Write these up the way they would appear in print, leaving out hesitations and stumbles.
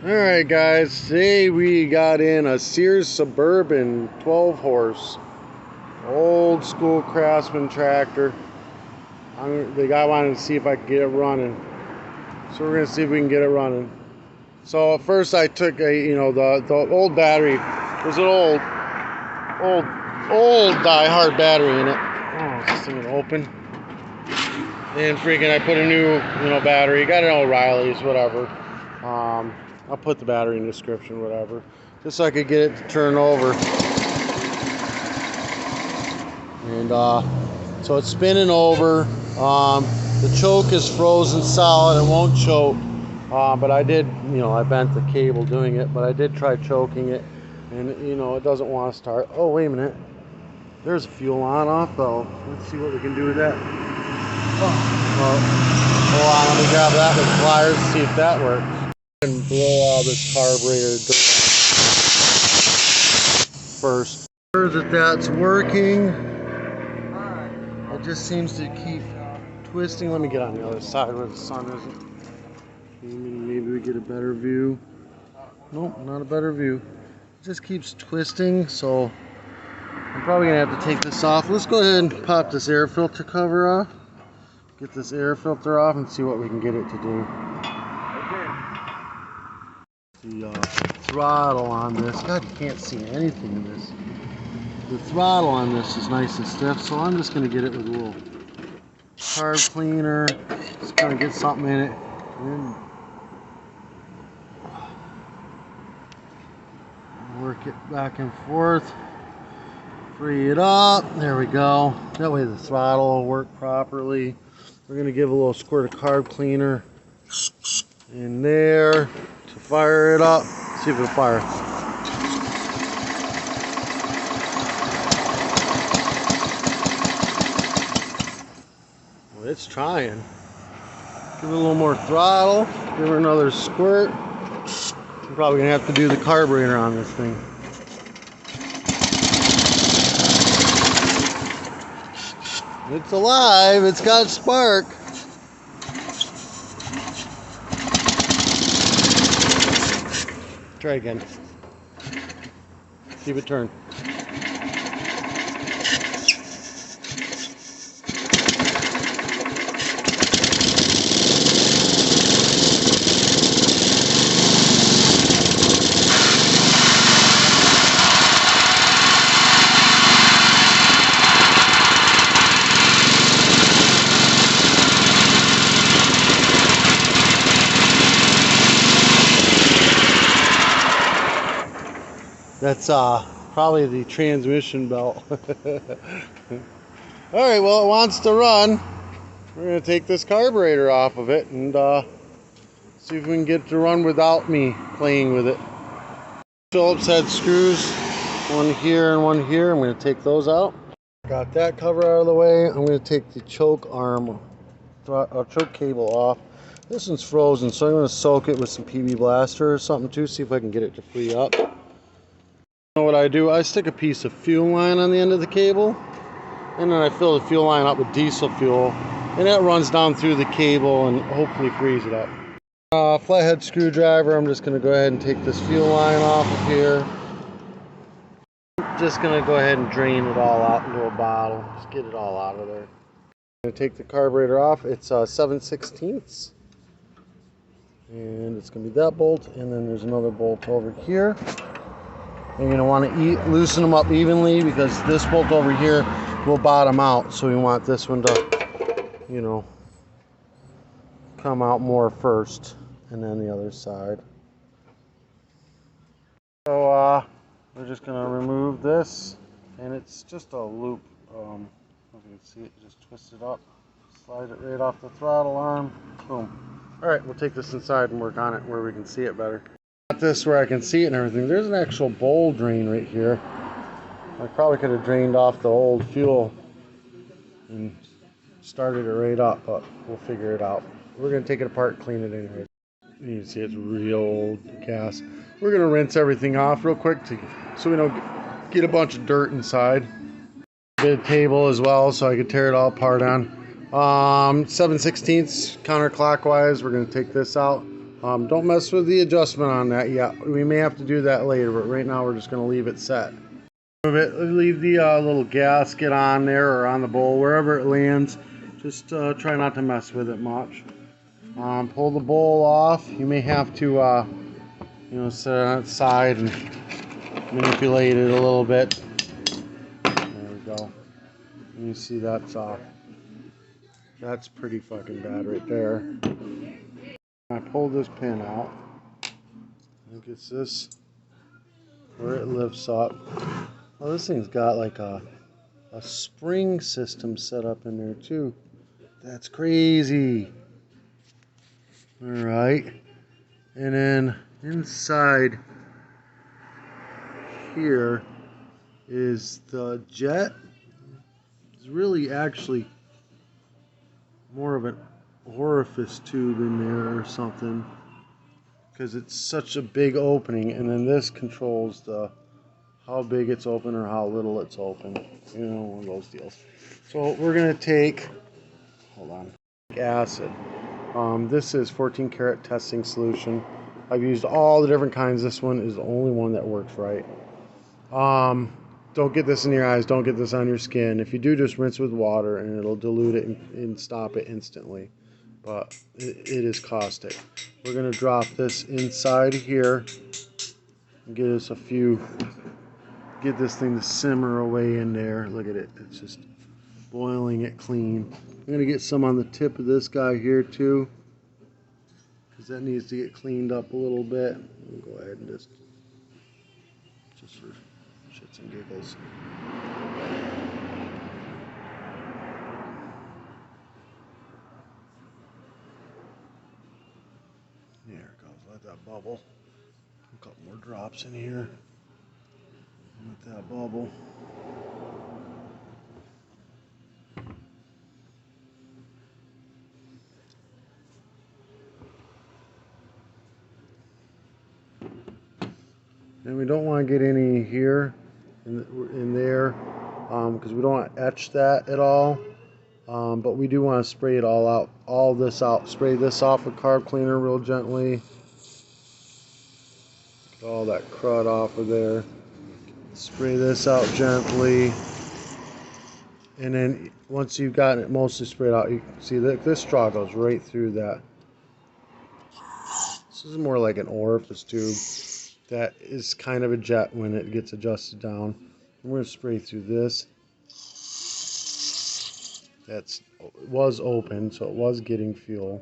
Alright guys, today we got in a Sears Suburban 12 horse old school Craftsman tractor. The guy wanted to see if I could get it running, so we're gonna see if we can get it running. So first I took the old battery. There's an old die-hard battery in it. Oh, is this thing gonna open? And freaking I put a new battery. Got it at O'Reilly's, whatever. I'll put the battery in the description, whatever, just so I could get it to turn over. And so it's spinning over. The choke is frozen solid. It won't choke. But I did, I bent the cable doing it, but I did try choking it, and it doesn't want to start. Oh, wait a minute. There's a fuel on-off though. Let's see what we can do with that. Hold on, let me grab that with pliers and see if that works. And blow all this carburetor first. Sure that that's working. It just seems to keep twisting. Let me get on the other side where the sun isn't. Maybe we get a better view. Nope, not a better view. It just keeps twisting, so I'm probably gonna have to take this off. Let's go ahead and pop this air filter cover off. Get this air filter off and see what we can get it to do. The throttle on this, God, you can't see anything in this. The throttle on this is nice and stiff, so I'm just going to get it with a little carb cleaner. Just going to get something in it. And work it back and forth. Free it up. There we go. That way the throttle will work properly. We're going to give a little squirt of carb cleaner in there to fire it up. See if it'll fire. Well, it's trying. Give it a little more throttle. Give her another squirt. I'm probably going to have to do the carburetor on this thing. It's alive. It's got spark. Try again. Keep it turned. That's probably the transmission belt. Alright, well, it wants to run. We're going to take this carburetor off of it and see if we can get it to run without me playing with it. Phillips head screws, one here and one here. I'm going to take those out. Got that cover out of the way. I'm going to take the choke arm, choke cable off. This one's frozen, so I'm going to soak it with some PB Blaster or something too, see if I can get it to free up. You know what I do? I stick a piece of fuel line on the end of the cable, and then I fill the fuel line up with diesel fuel, and that runs down through the cable and hopefully frees it up. Flathead screwdriver. I'm just going to go ahead and take this fuel line off of here. Just going to go ahead and drain it all out into a bottle. Just get it all out of there. I'm going to take the carburetor off. It's 7/16, and it's going to be that bolt, and then there's another bolt over here. You're going to want to loosen them up evenly because this bolt over here will bottom out. So we want this one to, come out more first, and then the other side. So we're just going to remove this, and it's just a loop. If you can see it, just twist it up, slide it right off the throttle arm, boom. All right, we'll take this inside and work on it where we can see it better. This where I can see it and everything. There's an actual bowl drain right here. I probably could have drained off the old fuel and started it right up, but we'll figure it out. We're going to take it apart and clean it anyway. You can see it's real old gas. We're going to rinse everything off real quick so we don't get a bunch of dirt inside. Bid table as well, so I could tear it all apart on. 7/16 counterclockwise. We're going to take this out. Don't mess with the adjustment on that yet. We may have to do that later, but right now we're just going to leave it set. Leave the little gasket on there or on the bowl, wherever it lands. Just try not to mess with it much. Pull the bowl off. You may have to, set it on its side and manipulate it a little bit. There we go. You see that's pretty fucking bad right there. I pulled this pin out. I think it's this where it lifts up. Oh, this thing's got like a spring system set up in there too. That's crazy. Alright. And then inside here is the jet. It's really actually more of an orifice tube in there or something, because it's such a big opening, and then this controls how big it's open or how little it's open. One of those deals. So we're gonna take, hold on, acid. This is 14 karat testing solution. I've used all the different kinds. This one is the only one that works right. Don't get this in your eyes. Don't get this on your skin. If you do, just rinse with water and it'll dilute it and stop it instantly. But it is caustic. We're going to drop this inside here and get us get this thing to simmer away in there. Look at it. It's just boiling it clean. I'm going to get some on the tip of this guy here too, because that needs to get cleaned up a little bit. We'll go ahead and just for shits and giggles. There it goes. Let that bubble. A couple more drops in here. Let that bubble. And we don't want to get any here in there, because we don't want to etch that at all. But we do want to spray it all out, all this out. Spray this off with carb cleaner real gently. Get all that crud off of there. Spray this out gently. And then once you've gotten it mostly sprayed out, you can see that this straw goes right through that. This is more like an orifice tube. That is kind of a jet when it gets adjusted down. We're going to spray through this. That was open, so it was getting fuel.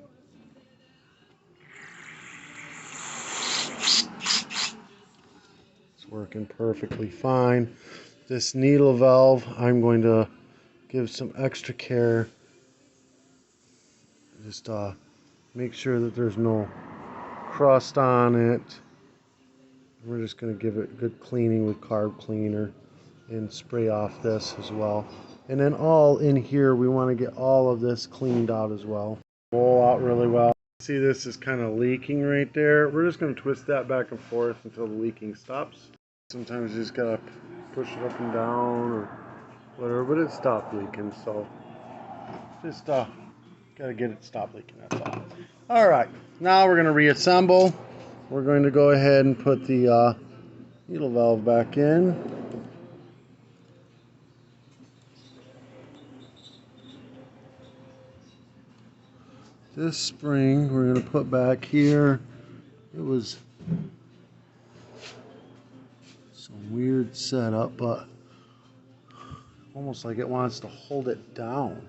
It's working perfectly fine. This needle valve, I'm going to give some extra care. Just make sure that there's no crust on it. We're just going to give it good cleaning with carb cleaner and spray off this as well. And then all in here, we want to get all of this cleaned out as well. Roll out really well. See, this is kind of leaking right there. We're just going to twist that back and forth until the leaking stops. Sometimes you just got to push it up and down or whatever, but it stopped leaking. So just got to get it stopped leaking, that's all. All right, now we're going to reassemble. We're going to go ahead and put the needle valve back in. This spring we're going to put back here. It was some weird setup, but almost like it wants to hold it down.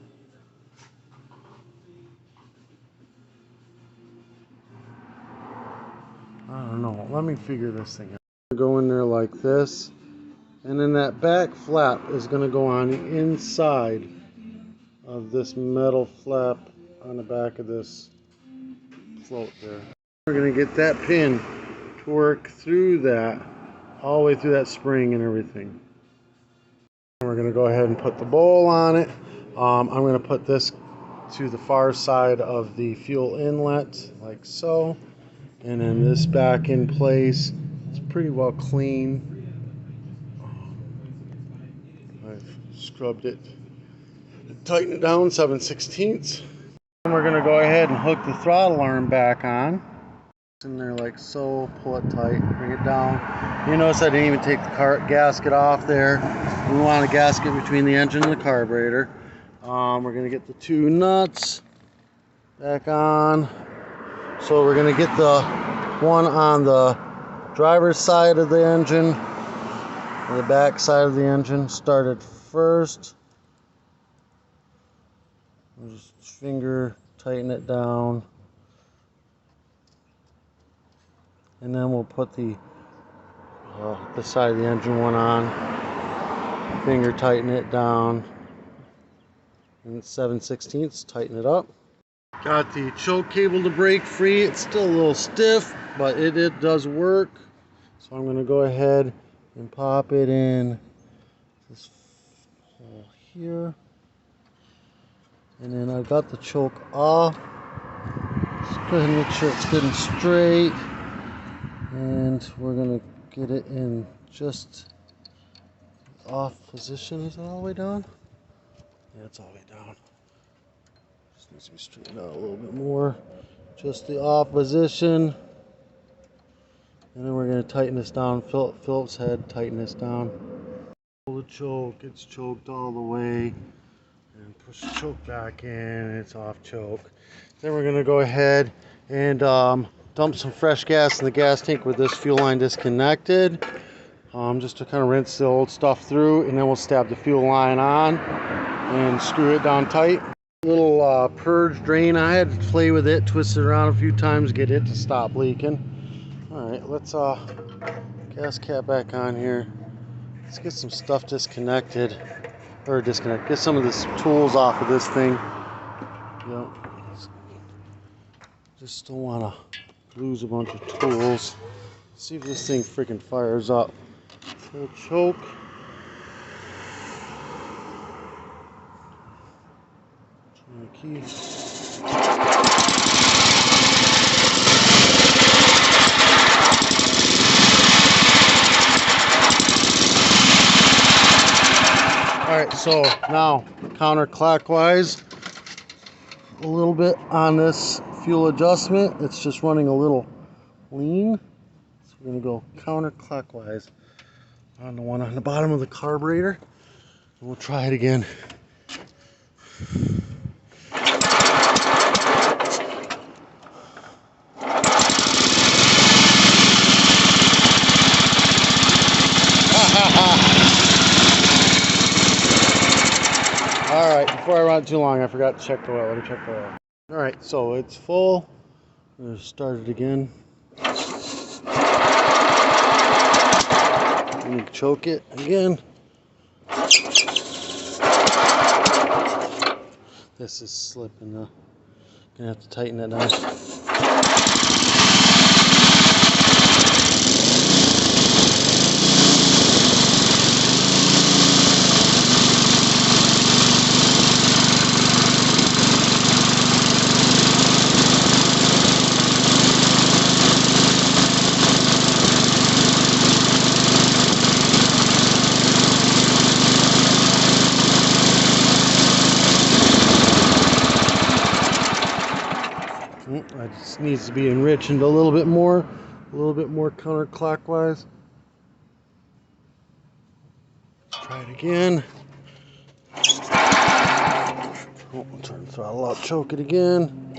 I don't know. Let me figure this thing out. Go in there like this, and then that back flap is going to go on the inside of this metal flap on the back of this float there. We're going to get that pin to work through that, all the way through that spring and everything. We're going to go ahead and put the bowl on it. I'm going to put this to the far side of the fuel inlet, like so. And then this back in place. It's pretty well clean. I've scrubbed it, tightened it down 7/16. And we're going to go ahead and hook the throttle arm back on. In there like so. Pull it tight, bring it down. You notice I didn't even take the gasket off there. We want a gasket between the engine and the carburetor. We're gonna get the two nuts back on. So we're gonna get the one on the driver's side of the engine and the back side of the engine started first. Just finger tighten it down. And then we'll put the side of the engine one on. Finger tighten it down. And 7/16, tighten it up. Got the choke cable to break free. It's still a little stiff, but it does work. So I'm going to go ahead and pop it in this hole here. And then I've got the choke off. Just go ahead and make sure it's good and straight. And we're going to get it in just off position. Is it all the way down? Yeah, it's all the way down. Just needs to be straightened out a little bit more. Just the off position. And then we're going to tighten this down. Phillips head, tighten this down. Pull the choke, it's choked all the way. And push the choke back in, it's off choke. Then we're going to go ahead and dump some fresh gas in the gas tank with this fuel line disconnected. Just to kind of rinse the old stuff through, and then we'll stab the fuel line on and screw it down tight. Little purge drain, I had to play with it, twist it around a few times, get it to stop leaking. Alright, let's gas cap back on here. Let's get some stuff disconnected, get some of the tools off of this thing. Yep. Just don't want to lose a bunch of tools. See if this thing freaking fires up. Full choke. Turn the key. Alright, so now counterclockwise a little bit on this fuel adjustment. It's just running a little lean. So we're going to go counterclockwise on the one on the bottom of the carburetor. And we'll try it again. Alright, before I run too long, I forgot to check the oil. Let me check the oil. Alright, so it's full. I'm going to start it again. I'm going to choke it again. This is slipping though. Gonna have to tighten it down. It just needs to be enriched a little bit more counterclockwise. Let's try it again. Oh, turn the throttle up, choke it again.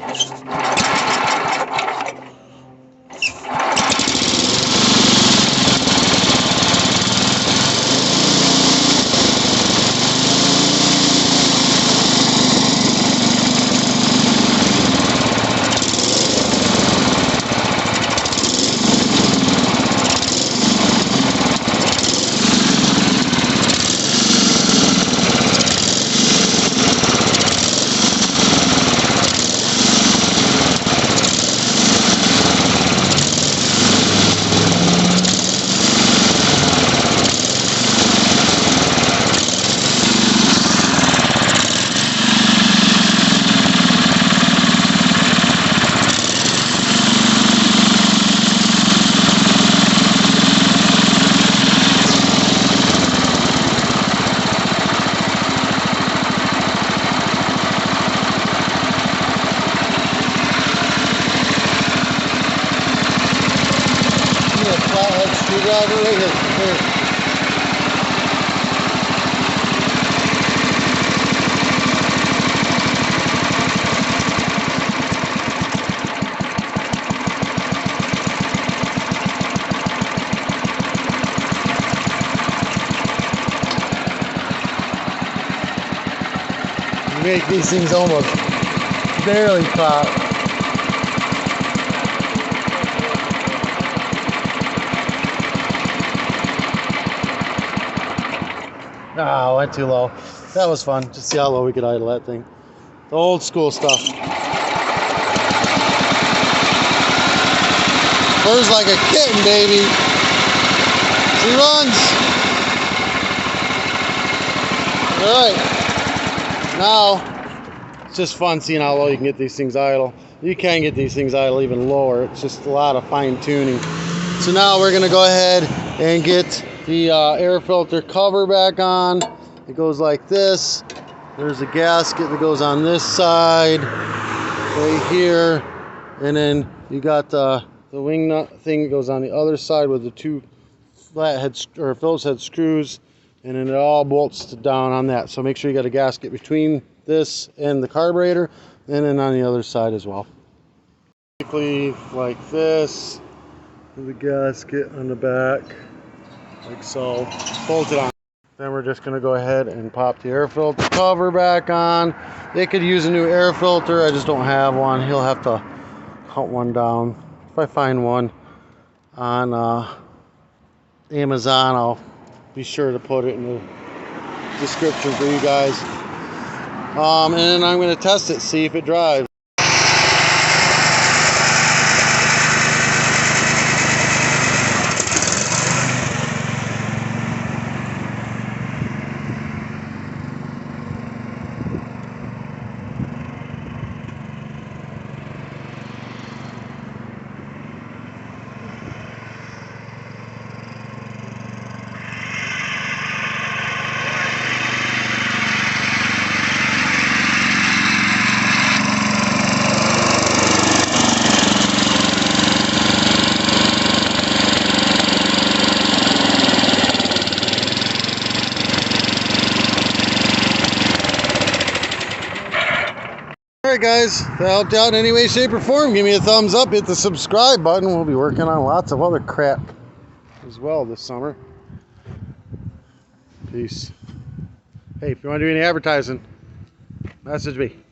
see a flathead screwdriver right here. Here. You make these things almost barely pop. Ah, went too low. That was fun. Just see how low we could idle that thing. The old school stuff. Purrs like a kitten, baby. She runs. Alright. Now, it's just fun seeing how low you can get these things idle. You can get these things idle even lower. It's just a lot of fine tuning. So now we're going to go ahead and get the air filter cover back on. It goes like this. There's a gasket that goes on this side, right here. And then you got the wing nut thing that goes on the other side with the two flathead or Phillips head screws. And then it all bolts down on that. So make sure you got a gasket between this and the carburetor, and then on the other side as well. Basically like this, with the gasket on the back, like so, bolt it on. Then we're just going to go ahead and pop the air filter cover back on. They could use a new air filter, I just don't have one. He'll have to hunt one down. If I find one on Amazon, I'll be sure to put it in the description for you guys. And then I'm going to test it, see if it drives. Alright guys, if that helped you out in any way, shape, or form, give me a thumbs up, hit the subscribe button. We'll be working on lots of other crap as well this summer. Peace. Hey, if you want to do any advertising, message me.